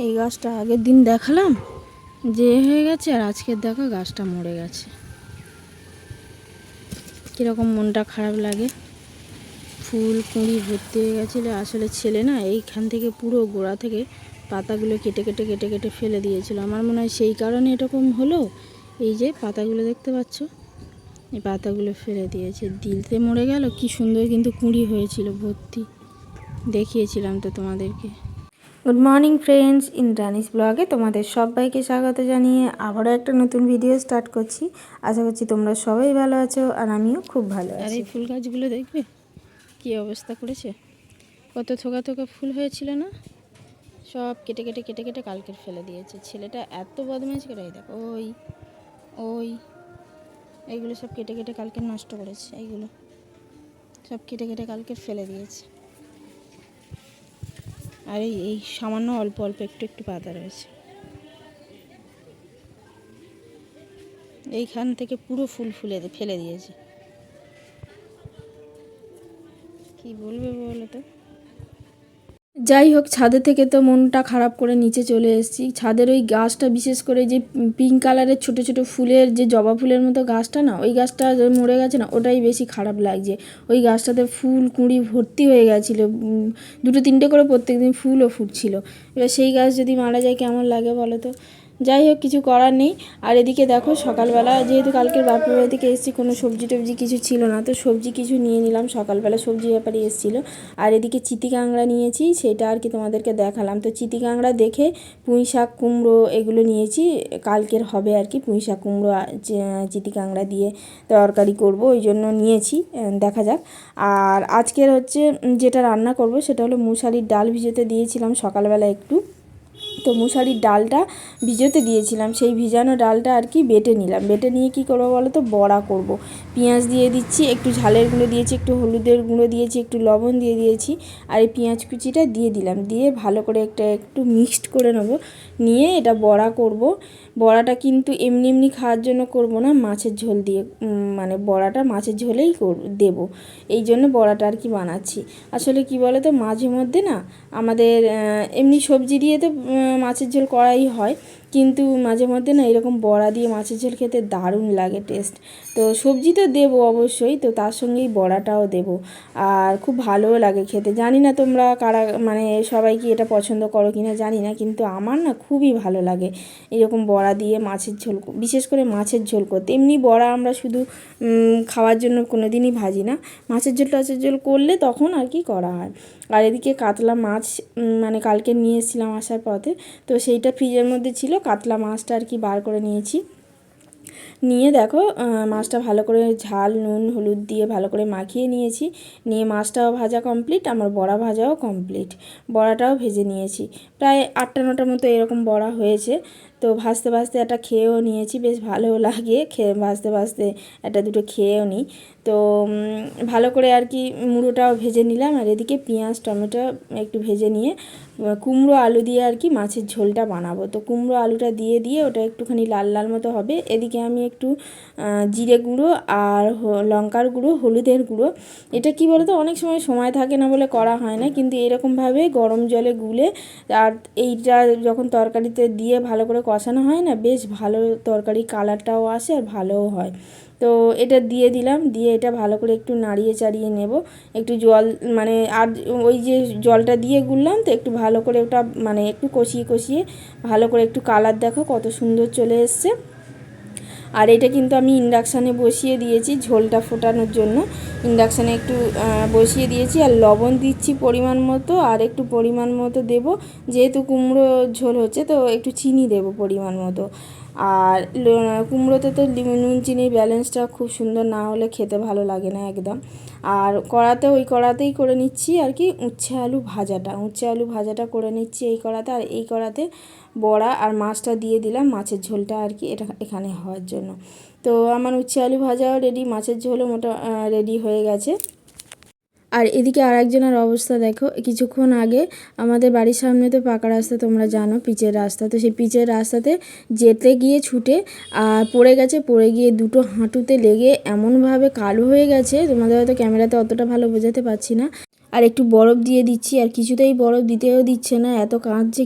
এই গাছটা আগের দিন দেখালাম যে হয়ে গেছে, আর আজকের দেখো গাছটা মরে গেছে। কীরকম মনটা খারাপ লাগে। ফুল কুঁড়ি ভর্তি হয়ে গেছিলো। আসলে ছেলে না এইখান থেকে পুরো গোড়া থেকে পাতাগুলো কেটে কেটে কেটে কেটে ফেলে দিয়েছিল। আমার মনে হয় সেই কারণে এরকম হলো। এই যে পাতাগুলো দেখতে পাচ্ছ, এই পাতাগুলো ফেলে দিয়েছে, দিলতে মরে গেল। কি সুন্দর কিন্তু কুঁড়ি হয়েছিল ভর্তি, দেখিয়েছিলাম তো তোমাদেরকে। গুড মর্নিং ফ্রেন্ডস, ইন্দ্রাণীস ব্লগে তোমাদের সবাইকে স্বাগত জানিয়ে আবারও একটা নতুন ভিডিও স্টার্ট করছি। আশা করছি তোমরা সবাই ভালো আছো, আর আমিও খুব ভালো আছি। আর এই ফুল গাছগুলো দেখবে কী অবস্থা করেছে। কত থোকা থোকা ফুল হয়েছিল না, সব কেটে কেটে কেটে কেটে কালকের ফেলে দিয়েছে। ছেলেটা এত বদমাইশ করে। দেখো ওই ওই এইগুলো সব কেটে কেটে কালকে নষ্ট করেছে। এইগুলো সব কেটে কেটে কালকে ফেলে দিয়েছে। আর এই সামান্য অল্প অল্প একটু একটু পাতা রয়েছে। এইখান থেকে পুরো ফুল ফেলে দিয়েছে। কি বলবে বলো তো। যাই হোক, ছাদে থেকে তো মনটা খারাপ করে নিচে চলে এসেছি। ছাদের ওই গাছটা, বিশেষ করে যে পিঙ্ক কালারের ছোট ছোট ফুলের যে জবা ফুলের মতো গাছটা না, ওই গাছটা মরে গেছে না, ওটাই বেশি খারাপ লাগছে। ওই গাছটাতে ফুল কুঁড়ি ভর্তি হয়ে গেছিলো, দুটো তিনটে করে প্রত্যেক দিন ফুলও ফুটছিল। এবার সেই গাছ যদি মারা যায় কেমন লাগে বলো তো। যাই হোক, কিছু করার নেই। আর এদিকে দেখো, সকালবেলা যেহেতু কালকের বাপের বাড়ি থেকে এসেছি, কোনো সবজি টবজি কিছু ছিল না, তো সবজি কিছু নিয়ে নিলাম। সকালবেলা সবজি ব্যাপারে এসেছিলো। আর এদিকে চিতি কাঁকড়া নিয়েছি, সেটা আর কি তোমাদেরকে দেখালাম। তো চিতি কাঁকড়া দেখে পুঁই শাক কুমড়ো এগুলো নিয়েছি, কালকের হবে আর কি। পুঁই শাক কুমড়ো চিতি কাঁকড়া দিয়ে তরকারি করব, ওই জন্য নিয়েছি। দেখা যাক। আর আজকের হচ্ছে যেটা রান্না করব সেটা হলো মুসারির ডাল ভিজোতে দিয়েছিলাম সকালবেলা একটু। তো মুসারির ডালটা ভিজোতে দিয়েছিলাম, সেই ভিজানো ডালটা আর কি বেটে নিলাম। বেটে নিয়ে কি করবো বলো তো, বড়া করব। পেঁয়াজ দিয়ে দিচ্ছি, একটু ঝালের গুঁড়ো দিয়েছি, একটু হলুদের গুঁড়ো দিয়েছি, একটু লবণ দিয়ে দিয়েছি, আর এই পেঁয়াজ কুচিটা দিয়ে দিলাম। দিয়ে ভালো করে একটু মিক্সড করে নেব। নিয়ে এটা বড়া করব। বড়াটা কিন্তু এমনি এমনি খাওয়ার জন্য করব না, মাছের ঝোল দিয়ে, মানে বড়াটা মাছের ঝোলেই দেব। এই জন্য বড়াটা আর কি বানাচ্ছি। আসলে কি বলো তো, মাঝে মধ্যে না আমাদের এমনি সবজি দিয়ে তো মাছের ঝোল করাই হয়, কিন্তু মাঝে মধ্যে না এরকম বড়া দিয়ে মাছের ঝোল খেতে দারুণ লাগে টেস্ট। তো সবজি তো দেবো অবশ্যই, তো তার সঙ্গেই বড়াটাও দেবো, আর খুব ভালোও লাগে খেতে। জানি না তোমরা কারা, মানে সবাই কি এটা পছন্দ করো কি না জানি না, কিন্তু আমার না খুবই ভালো লাগে এরকম বড়া দিয়ে মাছের ঝোল, বিশেষ করে মাছের ঝোল করতে। এমনি বড়া আমরা শুধু খাওয়ার জন্য কোনো দিনই ভাজি না, মাছের ঝোল টাছের ঝোল করলে তখন আর কি করা হয়। আর এদিকে কাতলা মাছ, মানে কালকে নিয়ে এসেছিলাম আসার পথে, তো সেইটা ফ্রিজের মধ্যে ছিল। কাতলা মাছটা আর কি বার করে নিয়েছি। নিয়ে দেখো, মাছটা ভালো করে ঝাল নুন হলুদ দিয়ে ভালো করে মাখিয়ে নিয়েছি। নিয়ে মাছটাও ভাজা কমপ্লিট, আমার বড়া ভাজাও কমপ্লিট। বড়াটাও ভেজে নিয়েছি, প্রায় 8টা 9টার মতো এরকম বড়া হয়েছে। তো ভাজতে ভাজতে একটা খেয়েও নিয়েছি, বেশ ভালোও লাগে ভাজতে ভাজতে একটা দুটো খেয়েও নিই। তো ভালো করে আর কি মুড়োটাও ভেজে নিলাম। আর এদিকে পেঁয়াজ টমেটো একটু ভেজে নিয়ে কুমড়ো আলু দিয়ে আর কি মাছের ঝোলটা বানাবো। তো কুমড়ো আলুটা দিয়ে ওটা একটুখানি লাল লাল মতো হবে। এদিকে আমি একটু জিরে গুঁড়ো আর লঙ্কার গুঁড়ো হলুদের গুঁড়ো, এটা কি বলো তো, অনেক সময় থাকে না বলে করা হয় না, কিন্তু এরকমভাবে গরম জলে গুলে আর এইটা যখন তরকারিতে দিয়ে ভালো করে কষানো হয় না, বেশ ভালো তরকারি কালারটাও আসে আর ভালোও হয়। তো এটা দিয়ে দিলাম, দিয়ে এটা ভালো করে একটু নাড়িয়ে চাড়িয়ে নেব। একটু জল, মানে আর ওই যে জলটা দিয়ে গুললাম, তো একটু ভালো করে ওটা মানে একটু কষিয়ে কষিয়ে ভালো করে একটু কালার দেখো কত সুন্দর চলে এসছে। আর এটা কিন্তু আমি ইন্ডাকশানে বসিয়ে দিয়েছি ঝোলটা ফোটানোর জন্য। ইন্ডাকশানে একটু বসিয়ে দিয়েছি, আর লবণ দিচ্ছি পরিমাণ মতো, আর একটু পরিমাণ মতো দেব, যেহেতু কুমড়ো ঝোল হচ্ছে তো একটু চিনি দেব পরিমাণ মতো। আর কুমড়োতে তো নুন চিনির ব্যালেন্সটা খুব সুন্দর না হলে খেতে ভালো লাগে না একদম। আর ওই কড়াতেই করে নিচ্ছি আর কি উচ্ছে আলু ভাজাটা করে নিচ্ছি এই কড়াতে। আর এই কড়াতে বড়া আর মাছটা দিয়ে দিলাম, মাছের ঝোলটা আর কি এটা এখানে হওয়ার জন্য। তো আমার উচ্ছে আলু ভাজাও রেডি, মাছের ঝোলও রেডি হয়ে গেছে। আর এদিকে আর একজনের অবস্থা দেখো, কিছুক্ষণ আগে আমাদের বাড়ির সামনে তো পাকা রাস্তা, তোমরা জানো, পিচের রাস্তা। তো সেই পিচের রাস্তাতে যেতে গিয়ে ছুটে আর পড়ে গিয়ে দুটো হাঁটুতে লেগে এমনভাবে কালো হয়ে গেছে, তোমাদের হয়তো ক্যামেরাতে অতটা ভালো বোঝাতে পারছি না। আর একটু বরফ দিয়ে দিচ্ছি, আর কিছুতেই বরফ দিতেও দিচ্ছে না, এত কাঁদছে।